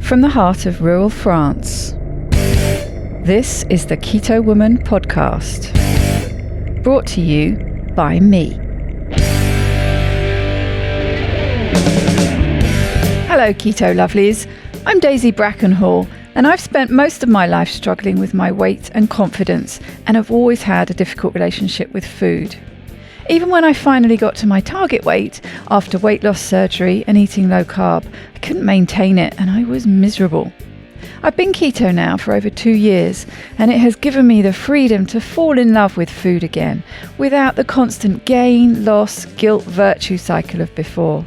from the heart of rural France. This is the Keto Woman podcast, brought to you by me. Hello Keto Lovelies, I'm Daisy Brackenhall, and I've spent most of my life struggling with my weight and confidence, and have always had a difficult relationship with food. Even when I finally got to my target weight, after weight loss surgery and eating low carb, I couldn't maintain it and I was miserable. I've been keto now for over 2 years, and it has given me the freedom to fall in love with food again, without the constant gain, loss, guilt, virtue cycle of before.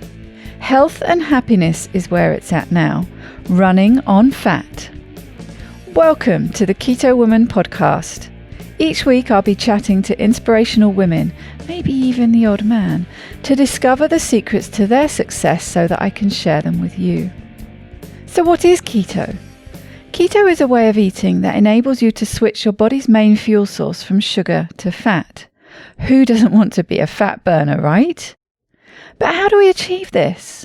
Health and happiness is where it's at now, running on fat. Welcome to the Keto Woman podcast. Each week I'll be chatting to inspirational women, maybe even the odd man, to discover the secrets to their success so that I can share them with you. So what is keto? Keto is a way of eating that enables you to switch your body's main fuel source from sugar to fat. Who doesn't want to be a fat burner, right? But how do we achieve this?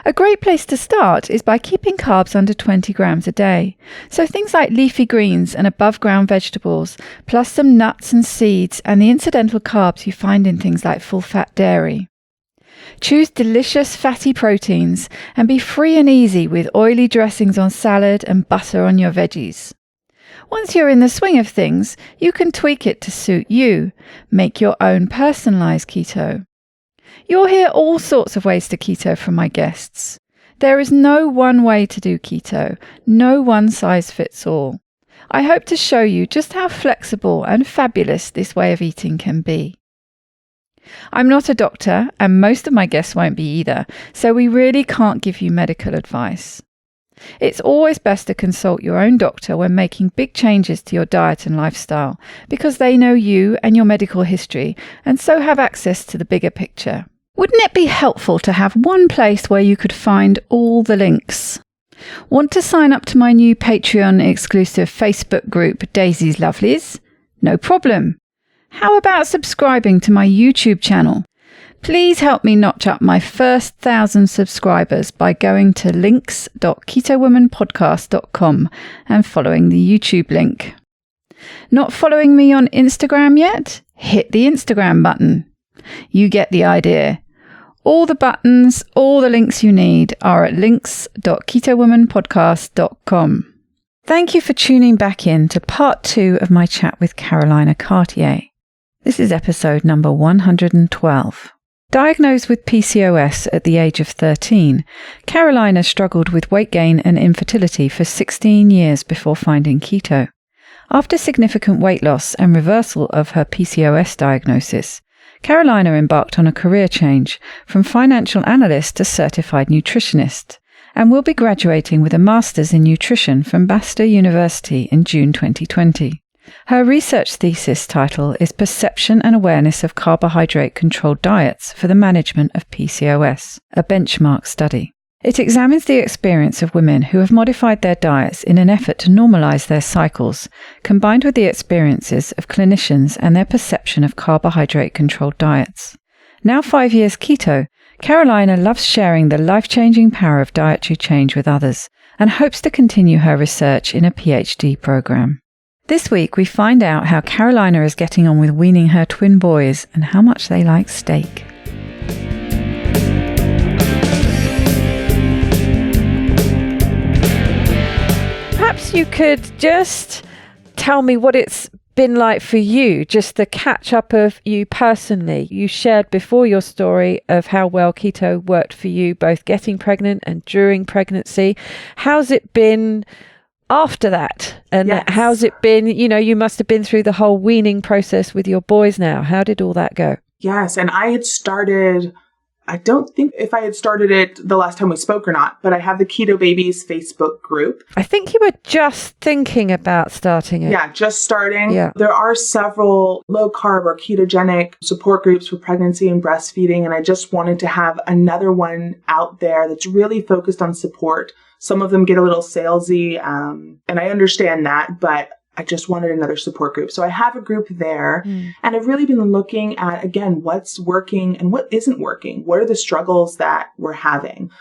A great place to start is by keeping carbs under 20 grams a day. So things like leafy greens and above ground vegetables, plus some nuts and seeds and the incidental carbs you find in things like full fat dairy. Choose delicious fatty proteins and be free and easy with oily dressings on salad and butter on your veggies. Once you're in the swing of things, you can tweak it to suit you. Make your own personalized keto. You'll hear all sorts of ways to keto from my guests. There is no one way to do keto, no one size fits all. I hope to show you just how flexible and fabulous this way of eating can be. I'm not a doctor, and most of my guests won't be either, so we really can't give you medical advice. It's always best to consult your own doctor when making big changes to your diet and lifestyle, because they know you and your medical history, and so have access to the bigger picture. Wouldn't it be helpful to have one place where you could find all the links? Want to sign up to my new Patreon exclusive Facebook group, Daisy's Lovelies? No problem. How about subscribing to my YouTube channel? Please help me notch up my first 1,000 subscribers by going to links.ketowomanpodcast.com and following the YouTube link. Not following me on Instagram yet? Hit the Instagram button. You get the idea. All the buttons, all the links you need are at links.ketowomanpodcast.com. Thank you for tuning back in to part 2 of my chat with Cartier. This is episode number 112. Diagnosed with PCOS at the age of 13, Carolina struggled with weight gain and infertility for 16 years before finding keto. After significant weight loss and reversal of her PCOS diagnosis, Carolina embarked on a career change from financial analyst to certified nutritionist, and will be graduating with a master's in nutrition from Bastyr University in June 2020. Her research thesis title is Perception and Awareness of Carbohydrate-Controlled Diets for the Management of PCOS, a benchmark study. It examines the experience of women who have modified their diets in an effort to normalize their cycles, combined with the experiences of clinicians and their perception of carbohydrate-controlled diets. Now 5 years keto, Carolina loves sharing the life-changing power of dietary change with others and hopes to continue her research in a PhD program. This week we find out how Carolina is getting on with weaning her twin boys and how much they like steak. Perhaps you could just tell me what it's been like for you, just the catch up of you personally. You shared before your story of how well keto worked for you, both getting pregnant and during pregnancy. How's it been after that? And Yes. how's it been? You know, you must have been through the whole weaning process with your boys now. How did all that go? Yes. And I had started, I don't think if I had started it the last time we spoke or not, but I have the Keto Babies Facebook group. I think you were just thinking about starting it. Yeah, just starting. Yeah. There are several low carb or ketogenic support groups for pregnancy and breastfeeding. And I just wanted to have another one out there that's really focused on support. Some of them get a little salesy, and I understand that, but I just wanted another support group. So I have a group there, and I've really been looking at, again, what's working and what isn't working. What are the struggles that we're having?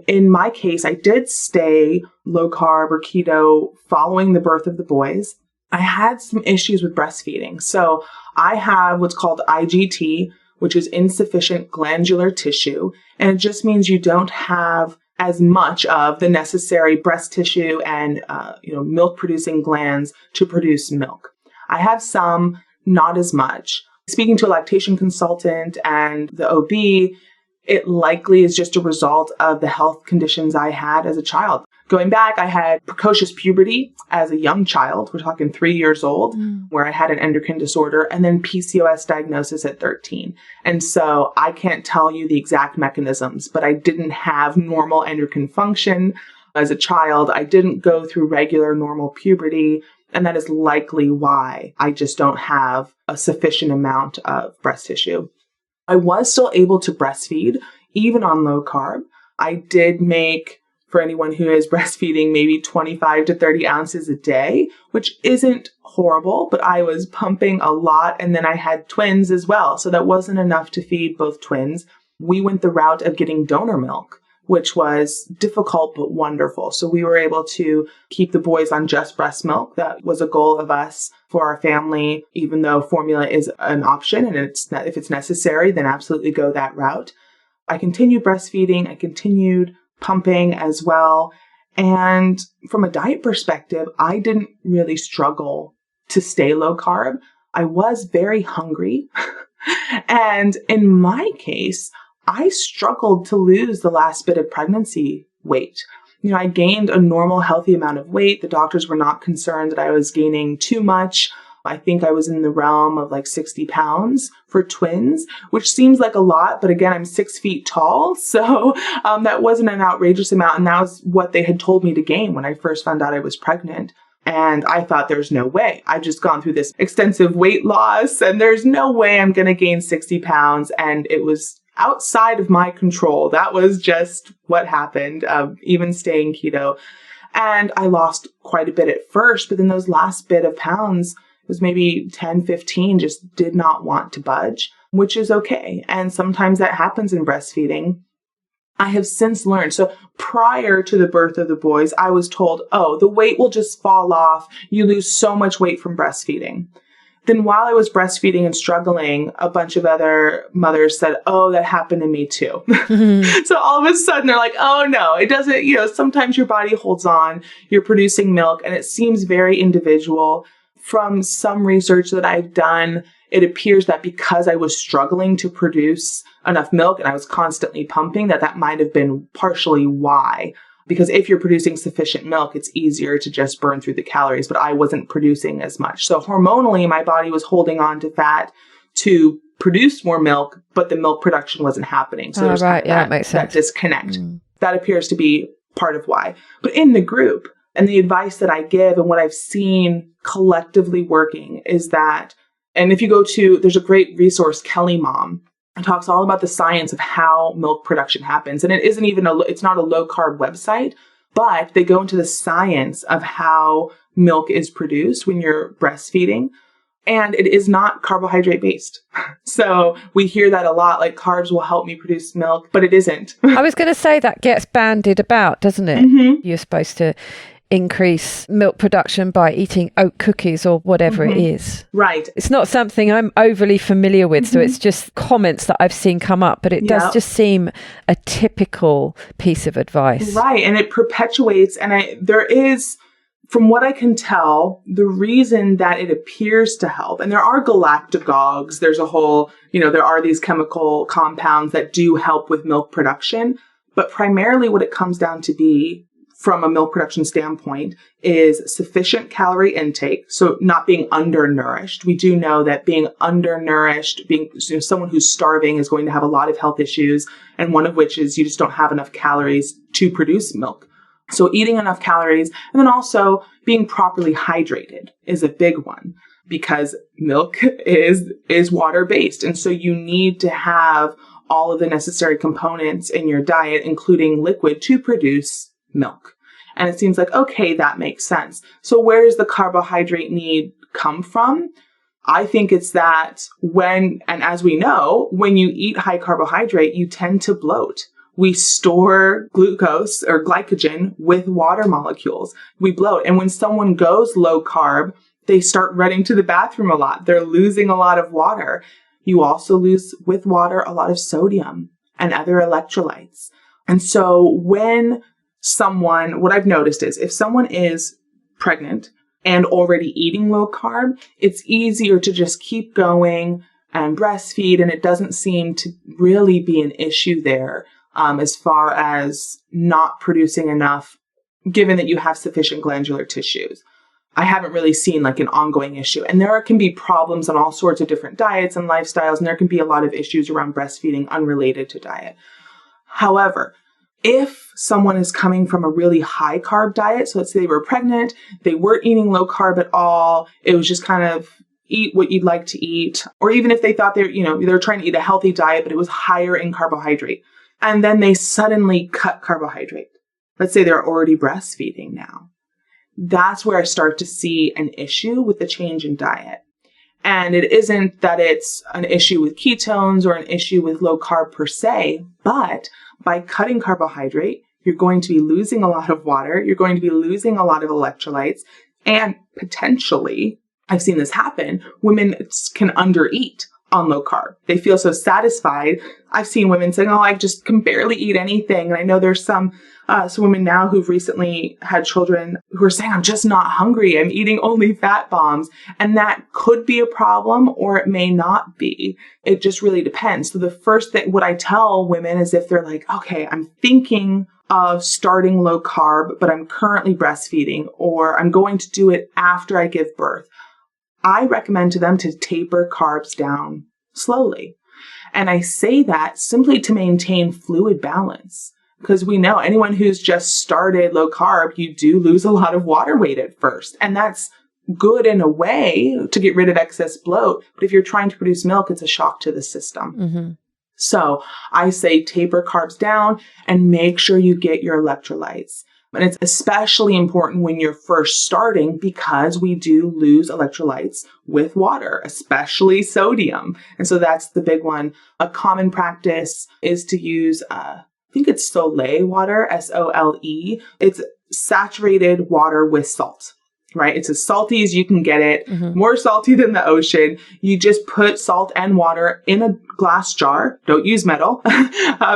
In my case, I did stay low carb or keto following the birth of the boys. I had some issues with breastfeeding. So I have what's called IGT, which is insufficient glandular tissue. And it just means you don't have as much of the necessary breast tissue and, milk producing glands to produce milk. I have some, not as much. Speaking to a lactation consultant and the OB, it likely is just a result of the health conditions I had as a child. Going back, I had precocious puberty as a young child. We're talking 3 years old, where I had an endocrine disorder, and then PCOS diagnosis at 13. And so I can't tell you the exact mechanisms, but I didn't have normal endocrine function as a child. I didn't go through regular normal puberty. And that is likely why I just don't have a sufficient amount of breast tissue. I was still able to breastfeed, even on low carb. I did make, for anyone who is breastfeeding, maybe 25 to 30 ounces a day, which isn't horrible, but I was pumping a lot. And then I had twins as well. So that wasn't enough to feed both twins. We went the route of getting donor milk, which was difficult but wonderful. So we were able to keep the boys on just breast milk. That was a goal of us for our family, even though formula is an option and if it's necessary, then absolutely go that route. I continued breastfeeding. I continued pumping as well. And from a diet perspective, I didn't really struggle to stay low carb. I was very hungry. And in my case, I struggled to lose the last bit of pregnancy weight. I gained a normal, healthy amount of weight. The doctors were not concerned that I was gaining too much. I think I was in the realm of like 60 pounds for twins, which seems like a lot. But again, I'm 6 feet tall. So that wasn't an outrageous amount. And that was what they had told me to gain when I first found out I was pregnant. And I thought there's no way. I've just gone through this extensive weight loss and there's no way I'm going to gain 60 pounds. And it was outside of my control. That was just what happened, even staying keto. And I lost quite a bit at first, but then those last bit of pounds, it was maybe 10, 15, just did not want to budge, which is okay. And sometimes that happens in breastfeeding. I have since learned. So prior to the birth of the boys, I was told, oh, the weight will just fall off. You lose so much weight from breastfeeding. Then while I was breastfeeding and struggling, a bunch of other mothers said, oh, that happened to me too. So all of a sudden they're like, oh no, it doesn't, sometimes your body holds on, you're producing milk and it seems very individual. From some research that I've done, it appears that because I was struggling to produce enough milk and I was constantly pumping, that might have been partially why. Because if you're producing sufficient milk, it's easier to just burn through the calories, but I wasn't producing as much. So hormonally, my body was holding on to fat to produce more milk, but the milk production wasn't happening. So there's that makes sense. That disconnect. That appears to be part of why. But in the group, and the advice that I give and what I've seen collectively working is that, and if you go to, there's a great resource, Kelly Mom. It talks all about the science of how milk production happens. And it's not a low carb website, but they go into the science of how milk is produced when you're breastfeeding. And it is not carbohydrate based. So we hear that a lot, like carbs will help me produce milk, but it isn't. I was going to say that gets bandied about, doesn't it? Mm-hmm. You're supposed to increase milk production by eating oat cookies or whatever it is. Right. It's not something I'm overly familiar with, so it's just comments that I've seen come up, but it does just seem a typical piece of advice. Right, and it perpetuates, and there is, from what I can tell, the reason that it appears to help, and there are galactagogues, there's a whole, there are these chemical compounds that do help with milk production, but primarily what it comes down to be from a milk production standpoint is sufficient calorie intake. So not being undernourished. We do know that being undernourished, being someone who's starving is going to have a lot of health issues. And one of which is you just don't have enough calories to produce milk. So eating enough calories and then also being properly hydrated is a big one because milk is water-based. And so you need to have all of the necessary components in your diet, including liquid, to produce milk. And it seems like, okay, that makes sense. So where does the carbohydrate need come from? I think it's that and as we know, when you eat high carbohydrate, you tend to bloat. we store glucose or glycogen with water molecules. We bloat. And when someone goes low carb, they start running to the bathroom a lot. They're losing a lot of water. You also lose with water a lot of sodium and other electrolytes. And so what I've noticed is if someone is pregnant and already eating low carb, it's easier to just keep going and breastfeed. And it doesn't seem to really be an issue there as far as not producing enough, given that you have sufficient glandular tissues. I haven't really seen like an ongoing issue. And there can be problems on all sorts of different diets and lifestyles, and there can be a lot of issues around breastfeeding unrelated to diet. However, if someone is coming from a really high carb diet, so let's say they were pregnant, they weren't eating low carb at all, it was just kind of eat what you'd like to eat, or even if they thought they're trying to eat a healthy diet, but it was higher in carbohydrate, and then they suddenly cut carbohydrate. Let's say they're already breastfeeding now. That's where I start to see an issue with the change in diet. And it isn't that it's an issue with ketones or an issue with low carb per se, but by cutting carbohydrate, you're going to be losing a lot of water, you're going to be losing a lot of electrolytes, and potentially, I've seen this happen, women can undereat on low carb. They feel so satisfied. I've seen women saying, I just can barely eat anything. And I know there's some women now who've recently had children who are saying, I'm just not hungry. I'm eating only fat bombs. And that could be a problem or it may not be. It just really depends. So the first thing, what I tell women is if they're like, okay, I'm thinking of starting low carb, but I'm currently breastfeeding, or I'm going to do it after I give birth, I recommend to them to taper carbs down slowly. And I say that simply to maintain fluid balance, because we know anyone who's just started low carb, you do lose a lot of water weight at first. And that's good in a way to get rid of excess bloat. But if you're trying to produce milk, it's a shock to the system. Mm-hmm. So I say taper carbs down and make sure you get your electrolytes. And it's especially important when you're first starting because we do lose electrolytes with water, especially sodium. And so that's the big one. A common practice is to use, I think it's Soleil water, S-O-L-E. It's saturated water with salt, right? It's as salty as you can get it, more salty than the ocean. You just put salt and water in a glass jar. Don't use metal.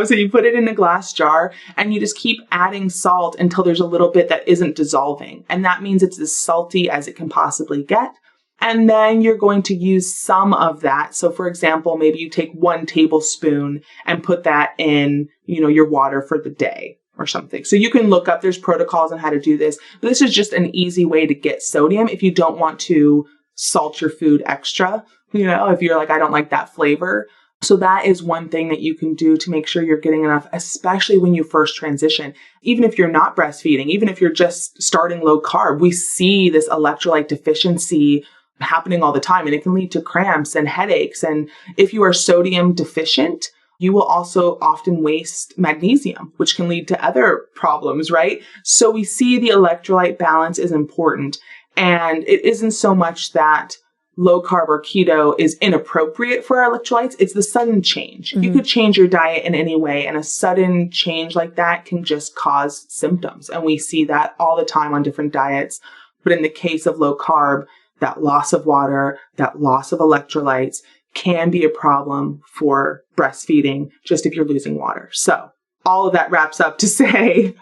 So you put it in a glass jar and you just keep adding salt until there's a little bit that isn't dissolving. And that means it's as salty as it can possibly get. And then you're going to use some of that. So for example, maybe you take 1 tablespoon and put that in, your water for the day or something. So you can look up, there's protocols on how to do this. But this is just an easy way to get sodium if you don't want to salt your food extra, if you're like, I don't like that flavor. So that is one thing that you can do to make sure you're getting enough, especially when you first transition. Even if you're not breastfeeding, even if you're just starting low carb, we see this electrolyte deficiency happening all the time, and it can lead to cramps and headaches. And if you are sodium deficient, you will also often waste magnesium, which can lead to other problems, right? So we see the electrolyte balance is important. And it isn't so much that low carb or keto is inappropriate for our electrolytes. It's the sudden change. You could change your diet in any way, and a sudden change like that can just cause symptoms. And we see that all the time on different diets. But in the case of low carb, that loss of water, that loss of electrolytes can be a problem for breastfeeding, just if you're losing water. So all of that wraps up to say,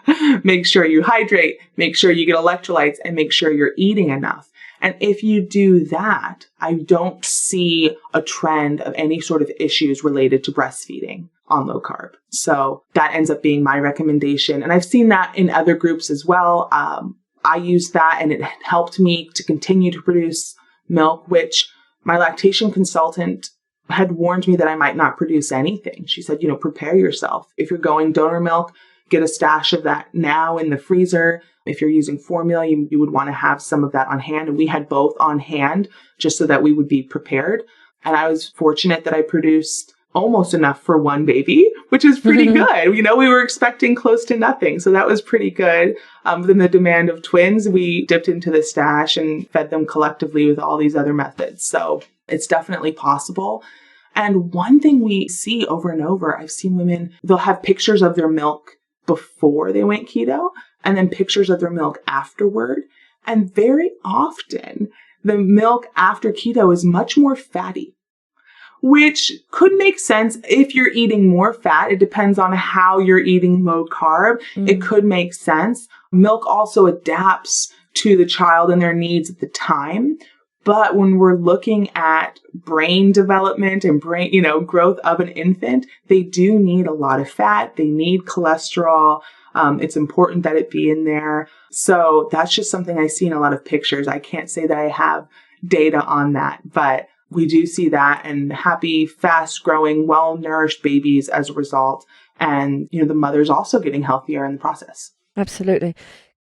make sure you hydrate, make sure you get electrolytes, and make sure you're eating enough. And if you do that, I don't see a trend of any sort of issues related to breastfeeding on low carb. So that ends up being my recommendation. And I've seen that in other groups as well. I used that and it helped me to continue to produce milk, which my lactation consultant had warned me that I might not produce anything. She said, prepare yourself. If you're going donor milk, get a stash of that now in the freezer. If you're using formula, you would want to have some of that on hand. And we had both on hand just so that we would be prepared. And I was fortunate that I produced almost enough for 1 baby, which is pretty good. We were expecting close to nothing. So that was pretty good. Then the demand of twins, we dipped into the stash and fed them collectively with all these other methods. So it's definitely possible. And one thing we see over and over, I've seen women, they'll have pictures of their milk before they went keto and then pictures of their milk afterward. And very often the milk after keto is much more fatty, which could make sense if you're eating more fat. It depends on how you're eating low carb. It could make sense. Milk also adapts to the child and their needs at the time. But when we're looking at brain development and brain, growth of an infant, they do need a lot of fat. They need cholesterol. It's important that it be in there. So that's just something I see in a lot of pictures. I can't say that I have data on that, but we do see that, and happy, fast growing, well nourished babies as a result. And, the mother's also getting healthier in the process. Absolutely.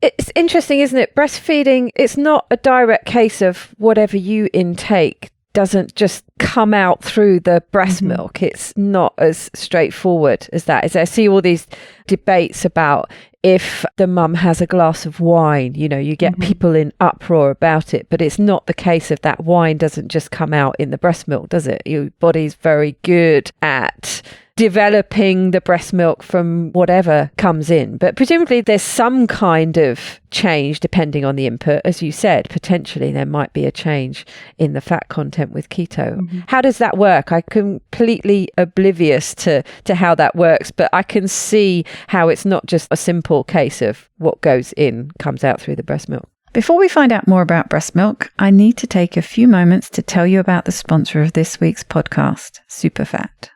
It's interesting, isn't it? Breastfeeding, it's not a direct case of whatever you intake doesn't just come out through the breast milk. It's not as straightforward as that. As I see all these debates about if the mum has a glass of wine, you get people in uproar about it, but it's not the case of that wine doesn't just come out in the breast milk, does it? Your body's very good at developing the breast milk from whatever comes in. But presumably there's some kind of change depending on the input. As you said, potentially there might be a change in the fat content with keto. How does that work? I'm completely oblivious to how that works, but I can see how it's not just a simple case of what goes in comes out through the breast milk. Before we find out more about breast milk, I need to take a few moments to tell you about the sponsor of this week's podcast, Superfat.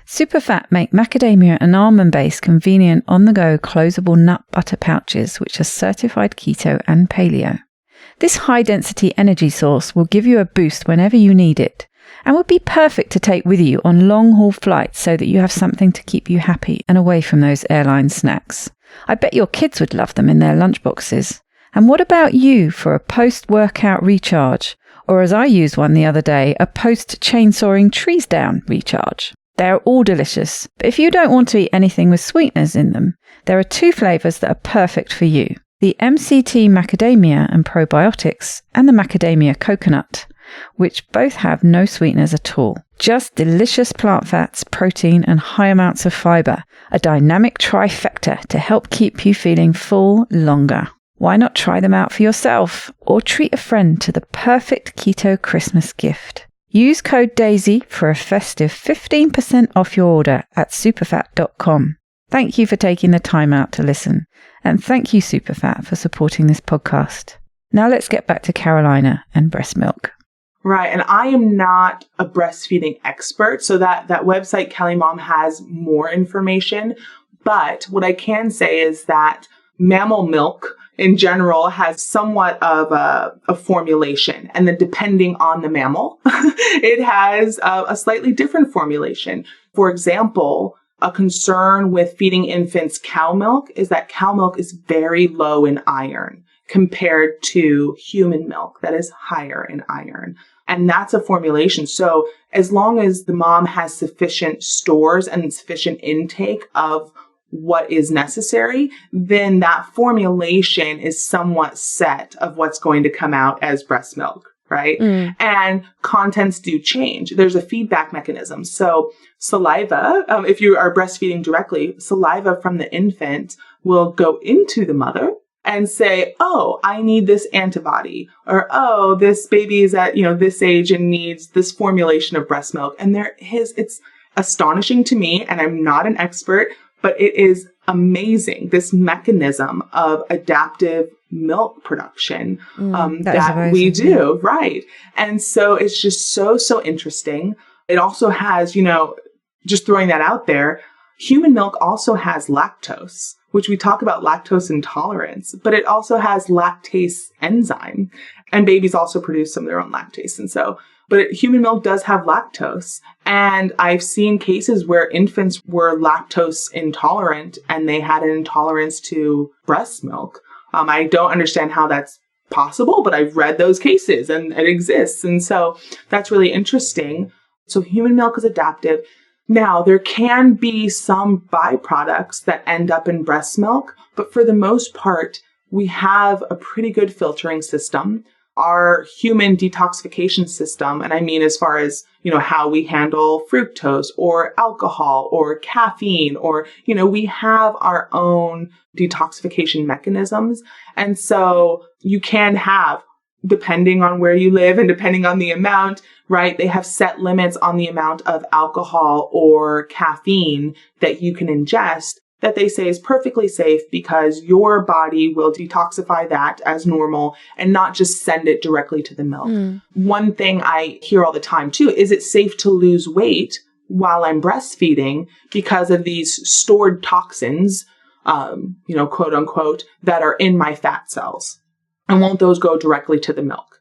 Superfat make macadamia and almond-based convenient on-the-go closable nut butter pouches which are certified keto and paleo. This high-density energy source will give you a boost whenever you need it and would be perfect to take with you on long-haul flights so that you have something to keep you happy and away from those airline snacks. I bet your kids would love them in their lunchboxes. And what about you for a post-workout recharge? Or as I used one the other day, a post-chainsawing trees down recharge? They're all delicious, but if you don't want to eat anything with sweeteners in them, there are 2 flavors that are perfect for you. The MCT macadamia and probiotics and the macadamia coconut, which both have no sweeteners at all. Just delicious plant fats, protein and high amounts of fiber, a dynamic trifecta to help keep you feeling full longer. Why not try them out for yourself or treat a friend to the perfect keto Christmas gift? Use code DAISY for a festive 15% off your order at superfat.com. Thank you for taking the time out to listen. And thank you, Superfat, for supporting this podcast. Now let's get back to Carolina and breast milk. Right. And I am not a breastfeeding expert, so that website, Kelly Mom, has more information. But what I can say is that mammal milk in general has somewhat of a formulation. And then depending on the mammal, it has a slightly different formulation. For example, a concern with feeding infants cow milk is that cow milk is very low in iron compared to human milk that is higher in iron. And that's a formulation. So as long as the mom has sufficient stores and sufficient intake of what is necessary, then that formulation is somewhat set of what's going to come out as breast milk, right? And contents do change. There's a feedback mechanism. So saliva, if you are breastfeeding directly, saliva from the infant will go into the mother and say, oh, I need this antibody, or, oh, this baby is at, this age and needs this formulation of breast milk. And it's astonishing to me, and I'm not an expert, but it is amazing, this mechanism of adaptive milk production that we do, right? And so it's just so interesting. It also has, just throwing that out there, human milk also has lactose, which we talk about lactose intolerance, but it also has lactase enzyme. And babies also produce some of their own lactase. But human milk does have lactose. And I've seen cases where infants were lactose intolerant and they had an intolerance to breast milk. I don't understand how that's possible, but I've read those cases and it exists. And so that's really interesting. So human milk is adaptive. Now, there can be some byproducts that end up in breast milk, but for the most part, we have a pretty good filtering system. our human detoxification system, and I mean as far as, how we handle fructose or alcohol or caffeine, or, we have our own detoxification mechanisms. And so you can have, depending on where you live and depending on the amount, right? They have set limits on the amount of alcohol or caffeine that you can ingest that they say is perfectly safe because your body will detoxify that as normal and not just send it directly to the milk. One thing I hear all the time too, is it safe to lose weight while I'm breastfeeding because of these stored toxins, quote unquote, that are in my fat cells? And won't those go directly to the milk?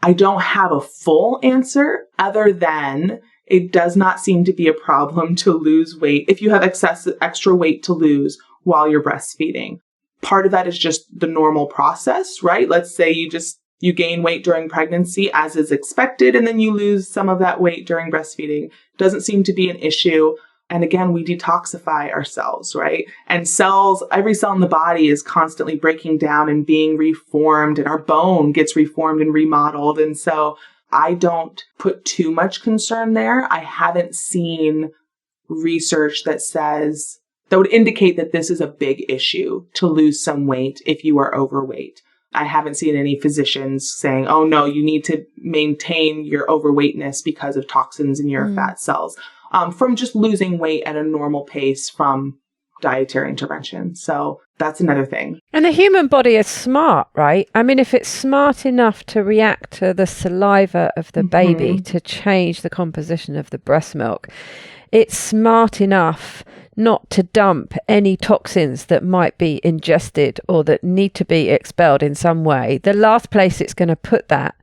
I don't have a full answer other than it does not seem to be a problem to lose weight if you have extra weight to lose while you're breastfeeding. Part of that is just the normal process, right? Let's say you gain weight during pregnancy as is expected, and then you lose some of that weight during breastfeeding. Doesn't seem to be an issue. And again, we detoxify ourselves, right? And every cell in the body is constantly breaking down and being reformed, and our bone gets reformed and remodeled. And so I don't put too much concern there. I haven't seen research that would indicate that this is a big issue to lose some weight if you are overweight. I haven't seen any physicians saying, oh no, you need to maintain your overweightness because of toxins in your fat cells, from just losing weight at a normal pace from dietary intervention. So that's another thing. And the human body is smart, right? I mean, if it's smart enough to react to the saliva of the baby to change the composition of the breast milk, it's smart enough not to dump any toxins that might be ingested or that need to be expelled in some way. The last place it's going to put that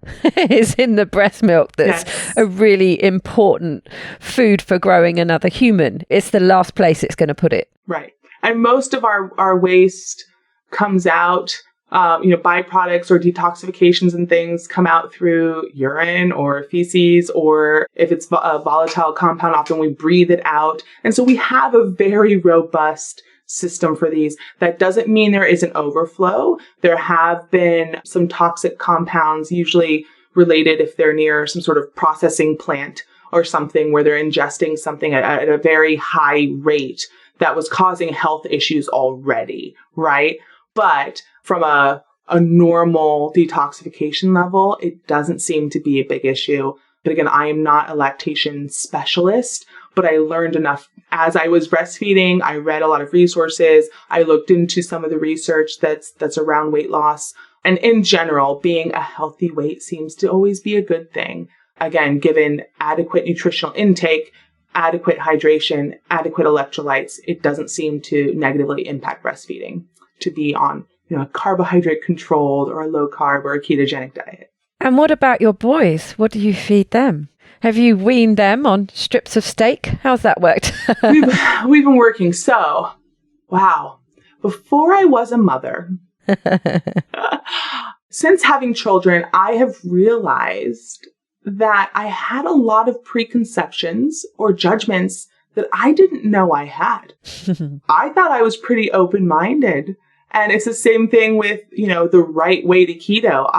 is in the breast milk. That's a really important food for growing another human. It's the last place it's going to put it. Right. And most of our waste comes out, byproducts or detoxifications and things come out through urine or feces, or if it's a volatile compound, often we breathe it out. And so we have a very robust system for these. That doesn't mean there isn't overflow. There have been some toxic compounds, usually related if they're near some sort of processing plant or something where they're ingesting something at a very high rate that was causing health issues already, right? But from a normal detoxification level, it doesn't seem to be a big issue. But again, I am not a lactation specialist, but I learned enough as I was breastfeeding. I read a lot of resources. I looked into some of the research that's around weight loss. And in general, being a healthy weight seems to always be a good thing. Again, given adequate nutritional intake, adequate hydration, adequate electrolytes, it doesn't seem to negatively impact breastfeeding to be on, a carbohydrate controlled or a low carb or a ketogenic diet. And what about your boys? What do you feed them? Have you weaned them on strips of steak? How's that worked? We've been working. So, wow. Before I was a mother, since having children, I have realized that I had a lot of preconceptions or judgments that I didn't know I had. I thought I was pretty open-minded. And it's the same thing with, the right way to keto.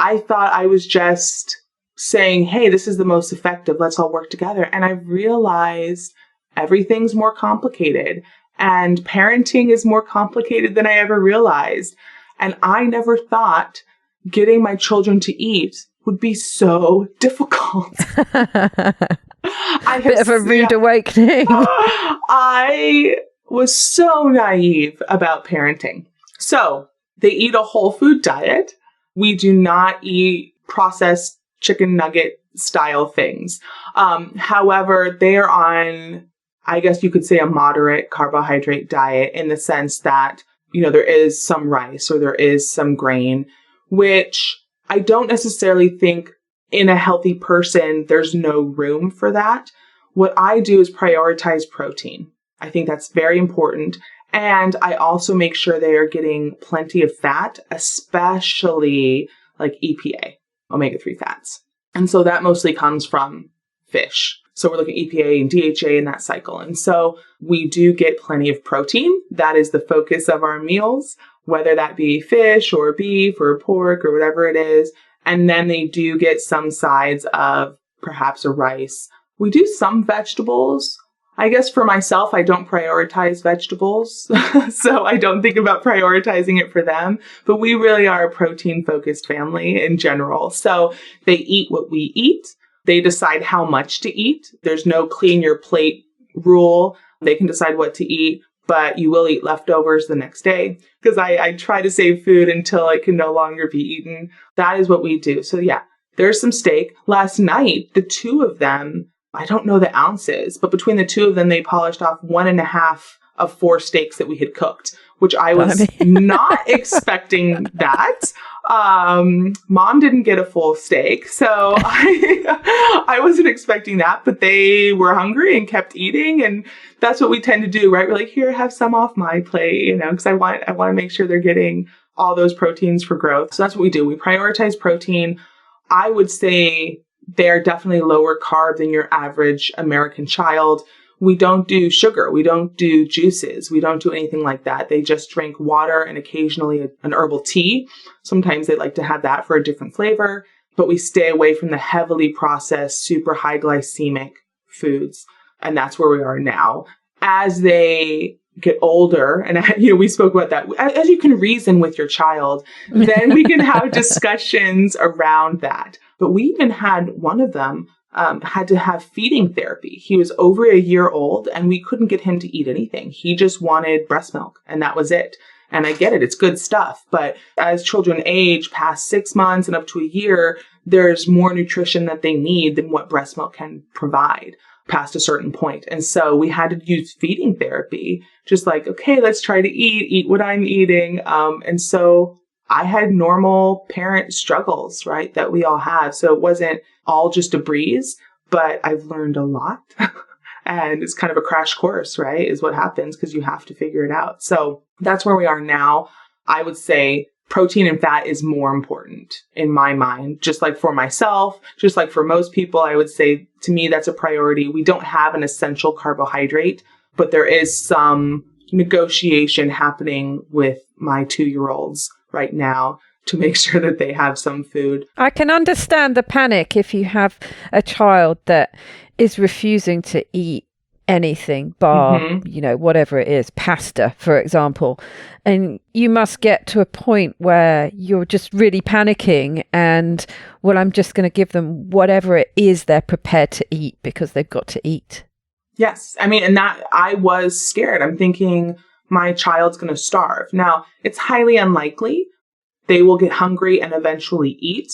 I thought I was just saying, hey, this is the most effective. Let's all work together. And I realized everything's more complicated and parenting is more complicated than I ever realized. And I never thought getting my children to eat would be so difficult. A bit of a rude awakening. I was so naive about parenting. So they eat a whole food diet. We do not eat processed chicken nugget style things. However, they are on, I guess you could say, a moderate carbohydrate diet in the sense that, there is some rice or there is some grain, which I don't necessarily think in a healthy person, there's no room for that. What I do is prioritize protein. I think that's very important. And I also make sure they are getting plenty of fat, especially like EPA, omega-3 fats. And so that mostly comes from fish. So we're looking at EPA and DHA in that cycle. And so we do get plenty of protein. That is the focus of our meals, whether that be fish or beef or pork or whatever it is. And then they do get some sides of perhaps a rice. We do some vegetables. I guess for myself, I don't prioritize vegetables. So I don't think about prioritizing it for them. But we really are a protein-focused family in general. So they eat what we eat. They decide how much to eat. There's no clean your plate rule. They can decide what to eat, but you will eat leftovers the next day, because I try to save food until it can no longer be eaten. That is what we do. So yeah, there's some steak. Last night, the two of them, I don't know the ounces, but between the two of them, they polished off 1.5 of 4 steaks that we had cooked, which I was not expecting that. Mom didn't get a full steak, so I wasn't expecting that, but they were hungry and kept eating. And that's what we tend to do, right? We're like, here, have some off my plate, because I want to make sure they're getting all those proteins for growth. So that's what we do. We prioritize protein. I would say they're definitely lower carb than your average American child. We don't do sugar. We don't do juices. We don't do anything like that. They just drink water and occasionally an herbal tea. Sometimes they like to have that for a different flavor, but we stay away from the heavily processed, super high glycemic foods. And that's where we are now. As they get older, and we spoke about that, as you can reason with your child, then we can have discussions around that. But we even had one of them had to have feeding therapy. He was over a year old and we couldn't get him to eat anything. He just wanted breast milk and that was it. And I get it. It's good stuff. But as children age past 6 months and up to a year, there's more nutrition that they need than what breast milk can provide past a certain point. And so we had to use feeding therapy, just like, okay, let's try to eat what I'm eating. And so I had normal parent struggles, right, that we all have. So it wasn't all just a breeze, but I've learned a lot. And it's kind of a crash course, right, is what happens because you have to figure it out. So that's where we are now. I would say protein and fat is more important in my mind, just like for myself, just like for most people. I would say to me, that's a priority. We don't have an essential carbohydrate, but there is some negotiation happening with my 2-year-olds right now to make sure that they have some food. I can understand the panic if you have a child that is refusing to eat anything bar, whatever it is, pasta, for example. And you must get to a point where you're just really panicking and, well, I'm just going to give them whatever it is they're prepared to eat because they've got to eat. Yes. I mean, and that I was scared. I'm thinking my child's going to starve. Now, it's highly unlikely they will get hungry and eventually eat,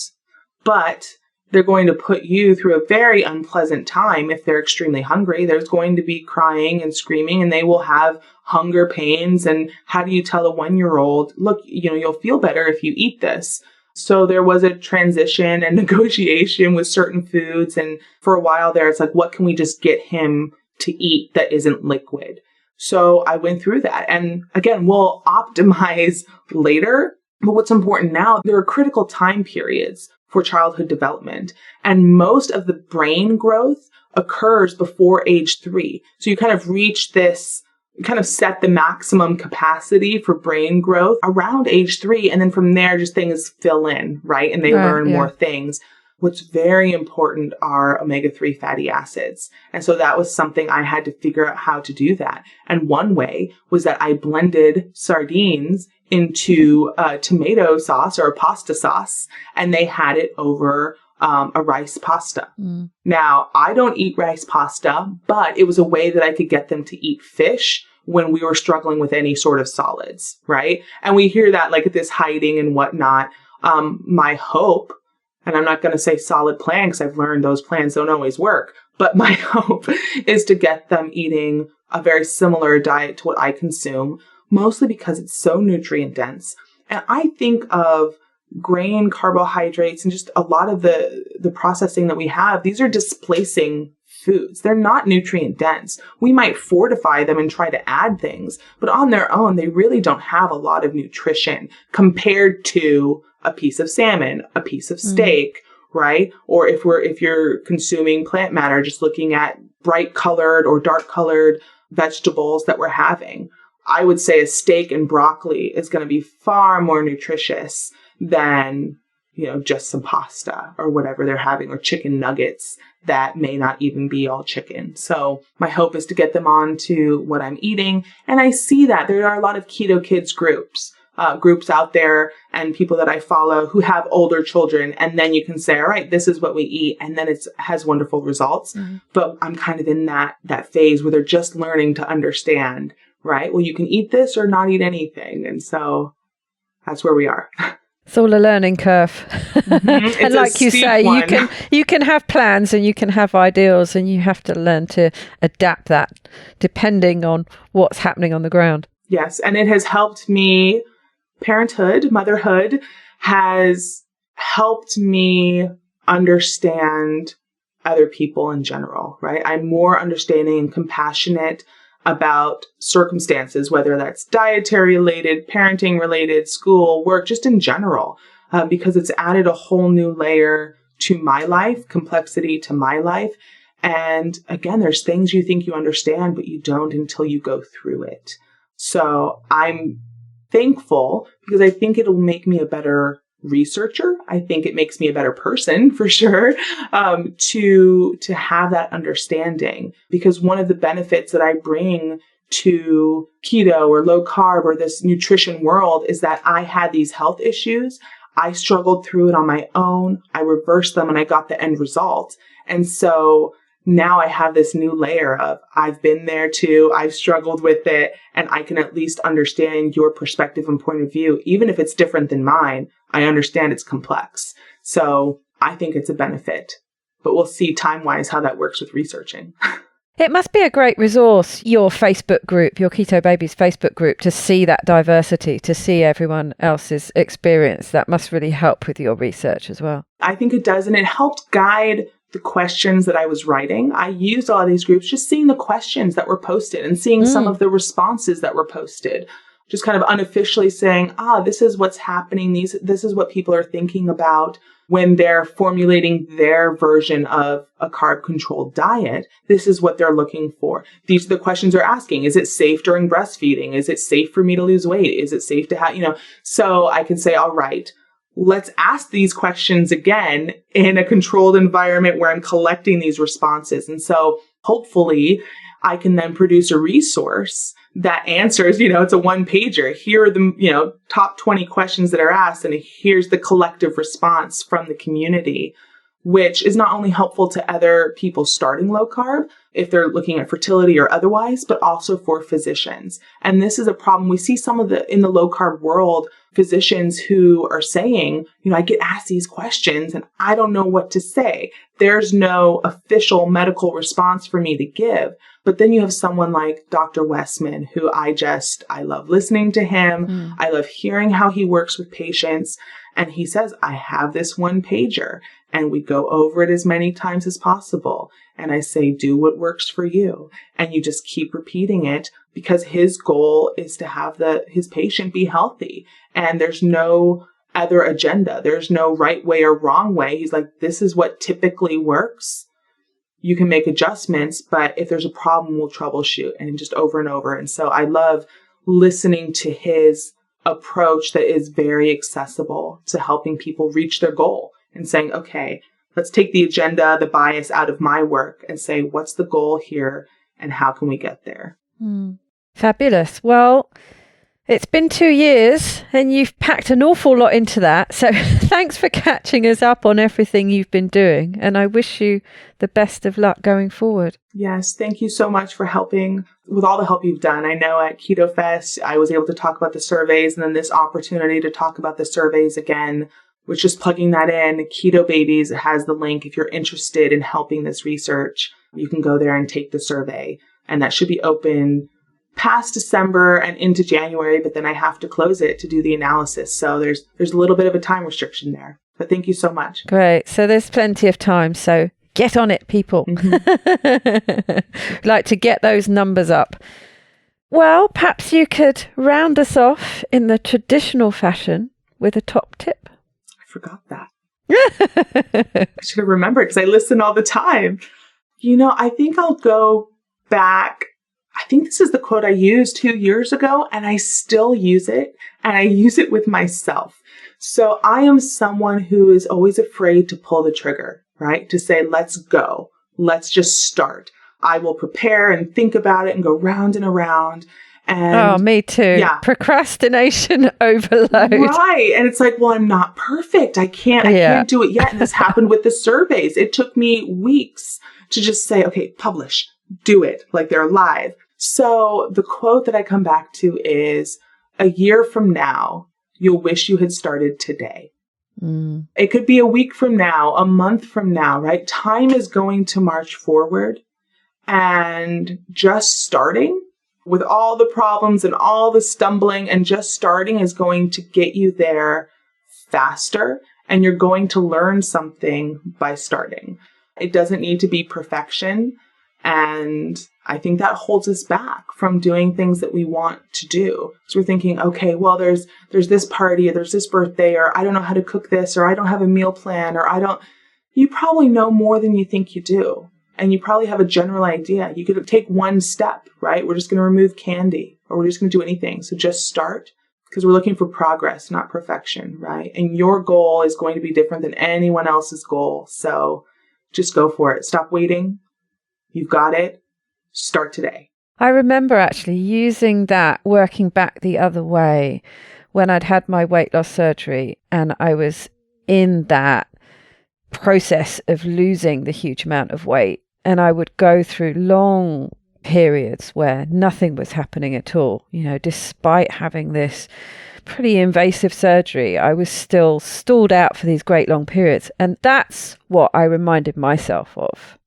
but they're going to put you through a very unpleasant time if they're extremely hungry. There's going to be crying and screaming, and they will have hunger pains. And how do you tell a 1-year-old, look, you'll feel better if you eat this? So there was a transition and negotiation with certain foods. And for a while there, it's like, what can we just get him to eat that isn't liquid? So I went through that. And again, we'll optimize later. But what's important now, there are critical time periods for childhood development. And most of the brain growth occurs before age 3. So you kind of reach this, kind of set the maximum capacity for brain growth around age 3. And then from there, just things fill in, right? And they learn more things. What's very important are omega-3 fatty acids. And so that was something I had to figure out how to do that. And one way was that I blended sardines into tomato sauce or a pasta sauce, and they had it over a rice pasta. Now, I don't eat rice pasta, but it was a way that I could get them to eat fish when we were struggling with any sort of solids, right? And we hear that like this hiding and whatnot. My hope, and I'm not going to say solid plan because I've learned those plans don't always work, but my hope is to get them eating a very similar diet to what I consume, mostly because it's so nutrient dense. And I think of grain, carbohydrates, and just a lot of the processing that we have. These are displacing foods. They're not nutrient dense. We might fortify them and try to add things, but on their own, they really don't have a lot of nutrition compared to a piece of salmon, a piece of steak, right? Or if you're consuming plant matter, just looking at bright colored or dark colored vegetables that we're having. I would say a steak and broccoli is going to be far more nutritious than, just some pasta or whatever they're having, or chicken nuggets that may not even be all chicken. So my hope is to get them on to what I'm eating. And I see that there are a lot of keto kids groups out there, and people that I follow who have older children. And then you can say, all right, this is what we eat. And then it has wonderful results. Mm-hmm. But I'm kind of in that phase where they're just learning to understand, right? Well, you can eat this or not eat anything. And so that's where we are. It's all a learning curve. Mm-hmm. And like you say, you can have plans and you can have ideals, and you have to learn to adapt that depending on what's happening on the ground. Yes. And it has helped me. Motherhood has helped me understand other people in general, right? I'm more understanding and compassionate about circumstances, whether that's dietary related, parenting related, school, work, just in general, because it's added a whole new layer to my life, complexity to my life. And again, there's things you think you understand, but you don't until you go through it. So I'm thankful, because I think it'll make me a better researcher. I think it makes me a better person for sure, to have that understanding, because one of the benefits that I bring to keto or low carb or this nutrition world is that I had these health issues. I struggled through it on my own. I reversed them and I got the end result. And so now I have this new layer of, I've been there too, I've struggled with it, and I can at least understand your perspective and point of view. Even if it's different than mine, I understand it's complex. So I think it's a benefit, but we'll see time-wise how that works with researching. It must be a great resource, your Facebook group, your Keto Babies Facebook group, to see that diversity, to see everyone else's experience. That must really help with your research as well. I think it does, and it helped guide the questions that I was writing. I used all of these groups, just seeing the questions that were posted and seeing some of the responses that were posted, just kind of unofficially saying, this is what's happening. This is what people are thinking about when they're formulating their version of a carb controlled diet. This is what they're looking for. These are the questions they're asking. Is it safe during breastfeeding? Is it safe for me to lose weight? Is it safe to have, so I can say, all right, let's ask these questions again in a controlled environment where I'm collecting these responses. And so hopefully I can then produce a resource that answers, it's a one pager. Here are the, top 20 questions that are asked, and here's the collective response from the community, which is not only helpful to other people starting low carb, if they're looking at fertility or otherwise, but also for physicians. And this is a problem we see in the low carb world, physicians who are saying, I get asked these questions and I don't know what to say. There's no official medical response for me to give. But then you have someone like Dr. Westman, who I love listening to him. I love hearing how he works with patients. And he says, I have this one pager, and we go over it as many times as possible. And I say, do what works for you. And you just keep repeating it, because his goal is to have his patient be healthy. And there's no other agenda. There's no right way or wrong way. He's like, this is what typically works. You can make adjustments, but if there's a problem, we'll troubleshoot, and just over and over. And so I love listening to his approach that is very accessible to helping people reach their goal, and saying, okay, let's take the agenda, the bias out of my work, and say, what's the goal here and how can we get there? Fabulous. Well, it's been 2 years and you've packed an awful lot into that. So thanks for catching us up on everything you've been doing. And I wish you the best of luck going forward. Yes. Thank you so much for helping with all the help you've done. I know at Keto Fest, I was able to talk about the surveys, and then this opportunity to talk about the surveys again, which is plugging that in. Keto Babies has the link. If you're interested in helping this research, you can go there and take the survey, and that should be open past December and into January, but then I have to close it to do the analysis. So there's a little bit of a time restriction there, but thank you so much. Great. So there's plenty of time. So get on it, people. Like to get those numbers up. Well, perhaps you could round us off in the traditional fashion with a top tip. I forgot that. I should have remembered, because I listen all the time. I think I'll go back. I think this is the quote I used 2 years ago, and I still use it, and I use it with myself. So I am someone who is always afraid to pull the trigger, right? To say, let's go. Let's just start. I will prepare and think about it and go round and around. And me too. Yeah. Procrastination overload. Right. And it's like, well, I'm not perfect. I can't do it yet. And this happened with the surveys. It took me weeks to just say, okay, publish, do it, like they're live. So the quote that I come back to is, a year from now, you'll wish you had started today. It could be a week from now, a month from now, right? Time is going to march forward, and just starting with all the problems and all the stumbling and just starting is going to get you there faster, and you're going to learn something by starting. It doesn't need to be perfection. And I think that holds us back from doing things that we want to do. So we're thinking, okay, well, there's this party, or there's this birthday, or I don't know how to cook this, or I don't have a meal plan, or you probably know more than you think you do. And you probably have a general idea. You could take one step, right? We're just going to remove candy, or we're just going to do anything. So just start, because we're looking for progress, not perfection, right? And your goal is going to be different than anyone else's goal. So just go for it. Stop waiting. You've got it. Start today. I remember actually using that, working back the other way, when I'd had my weight loss surgery and I was in that process of losing the huge amount of weight. And I would go through long periods where nothing was happening at all. You know, despite having this pretty invasive surgery, I was still stalled out for these great long periods. And that's what I reminded myself of.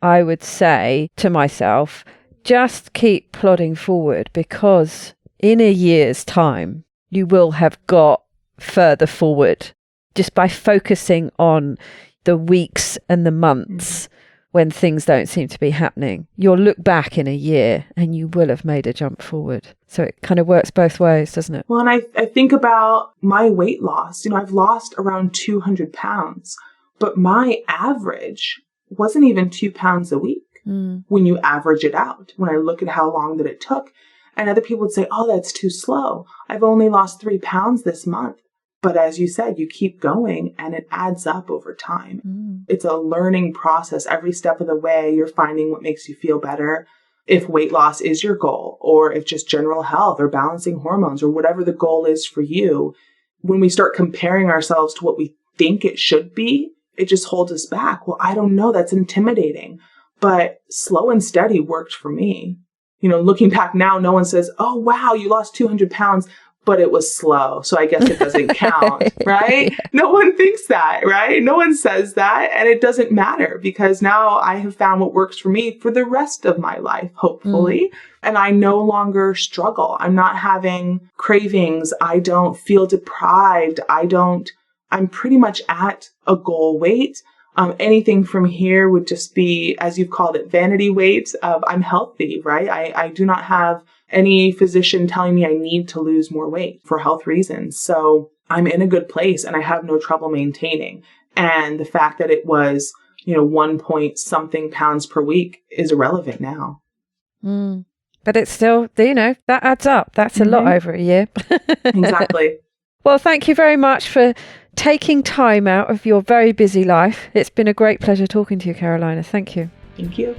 I would say to myself, just keep plodding forward, because in a year's time, you will have got further forward just by focusing on the weeks and the months when things don't seem to be happening. You'll look back in a year and you will have made a jump forward. So it kind of works both ways, doesn't it? Well, and I think about my weight loss. I've lost around 200 pounds, but my average wasn't even 2 pounds a week when you average it out. When I look at how long that it took, and other people would say, oh, that's too slow. I've only lost 3 pounds this month. But as you said, you keep going and it adds up over time. It's a learning process. Every step of the way, you're finding what makes you feel better. If weight loss is your goal, or if just general health or balancing hormones or whatever the goal is for you, when we start comparing ourselves to what we think it should be, it just holds us back. Well, I don't know. That's intimidating. But slow and steady worked for me. Looking back now, no one says, oh, wow, you lost 200 pounds, but it was slow. So I guess it doesn't count, right? No one thinks that, right? No one says that. And it doesn't matter, because now I have found what works for me for the rest of my life, hopefully. And I no longer struggle. I'm not having cravings. I don't feel deprived. I'm pretty much at a goal weight. Anything from here would just be, as you've called it, vanity weight of I'm healthy, right? I do not have any physician telling me I need to lose more weight for health reasons. So I'm in a good place and I have no trouble maintaining. And the fact that it was, 1 point something pounds per week is irrelevant now. But it's still, that adds up. That's a lot over a year. Exactly. Well, thank you very much for taking time out of your very busy life. It's been a great pleasure talking to you, Carolina. Thank you. Thank you.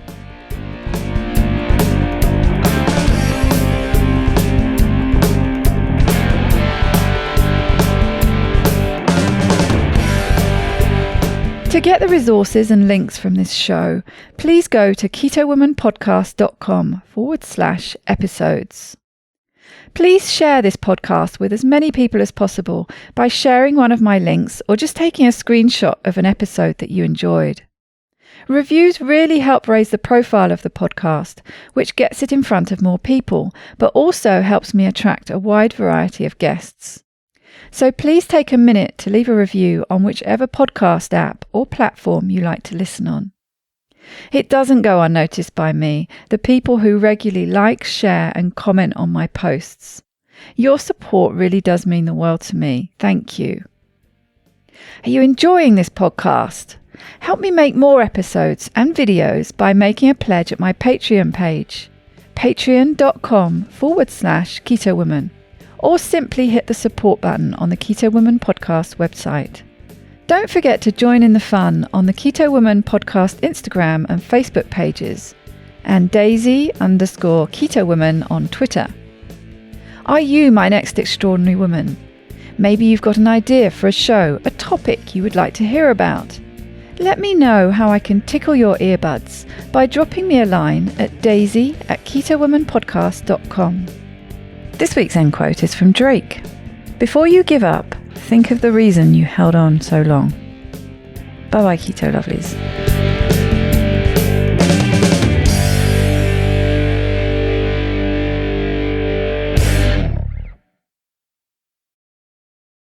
To get the resources and links from this show, please go to ketowomanpodcast.com/episodes. Please share this podcast with as many people as possible by sharing one of my links or just taking a screenshot of an episode that you enjoyed. Reviews really help raise the profile of the podcast, which gets it in front of more people, but also helps me attract a wide variety of guests. So please take a minute to leave a review on whichever podcast app or platform you like to listen on. It doesn't go unnoticed by me, the people who regularly like, share and comment on my posts. Your support really does mean the world to me. Thank you. Are you enjoying this podcast? Help me make more episodes and videos by making a pledge at my Patreon page, patreon.com/ketowoman, or simply hit the support button on the Keto Woman Podcast website. Don't forget to join in the fun on the Keto Woman Podcast Instagram and Facebook pages, and Daisy_Keto Woman on Twitter. Are you my next extraordinary woman? Maybe you've got an idea for a show, a topic you would like to hear about. Let me know how I can tickle your earbuds by dropping me a line at daisy@ketowomanpodcast.com. This week's end quote is from Drake. Before you give up, think of the reason you held on so long. Bye bye, Keto Lovelies.